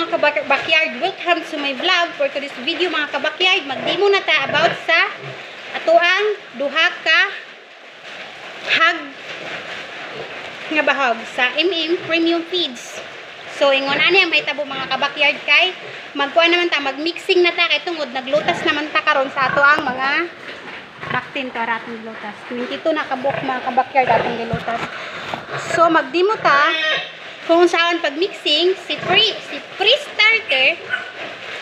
mga kabakyard, welcome to my vlog. For today's video mga kabakyard, magdimo na ta about sa atuang duha ka hag nga bahog sa Premium Feeds. So ingon ani ang may tabo mga kabakyard kay magkuha naman ta, magmixing na ta kay tungod naglutas naman ta karon sa atuang mga baktin to ating gilutas. 22 na kabuk mga kabakyard ating gilutas. So magdimo ta kung saan pag-mixing si pre-starter,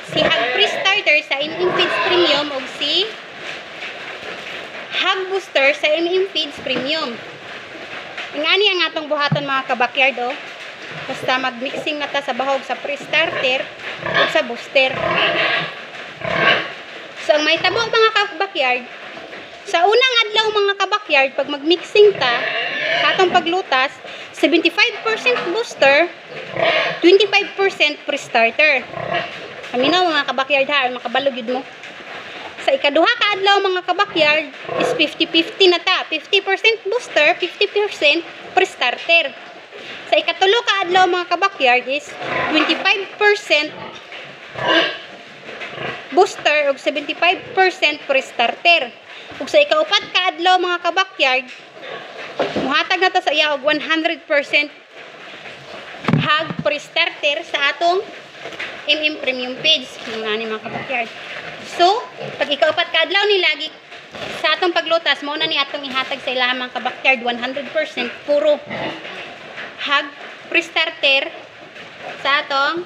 si hag pre-starter sa Feeds Premium o si hag booster sa Feeds Premium. Ingani ang atong buhaton mga kabakyard oh. Basta mag-mixing na ta sa bahog sa pre-starter o sa booster. So ang may tabo mga kabakyard, sa unang adlaw mga kabakyard, pag mag-mixing ta sa atong paglutas, 75% booster, 25% pre-starter. Kami na mga kabakyard ha, makabalog yun mo. Sa ikaduha ka adlaw mga kabakyard is 50-50 na ta. 50% booster, 50% pre-starter. Sa ikatulo ka adlaw mga kabakyard is 25% booster ug 75% pre-starter. Ug sa ikaupat ka adlaw mga kabakyard, muhatag na ta sa iya og 100% hag pre-starter sa atong Premium Feeds ani mga kabakyard. So pag ikaupat ka adlaw ni lagi sa atong paglutas mao na ni atong ihatag sa ilaha mga kabakyard 100% puro hag pre-starter sa atong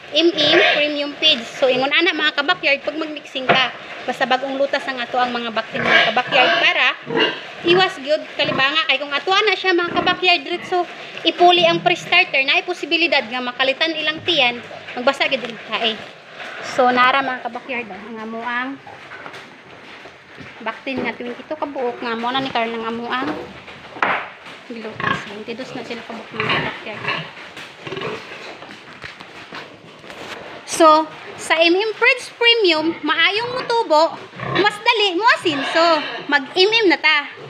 Premium Feeds. So ingon ana mga kabakyard pag magmixing ka basta bagong lutas ang ato ang mga baktin mga kabakyard para iwas gyud kalibanga kay kung atuan na siya mga kabakyard diretso ipuli ang pre-starter na ay posibilidad nga makalitan ilang tiyan magbasa gyud din kae. So nara mga kabakyard ang amuang baktin nga 22 ka buok nga mo na ni karon ang amuang gilutas 22 na sila ka buok mga kabakyard. So sa Feeds Premium maayong mutubo mas dali mo asin so mag na ta.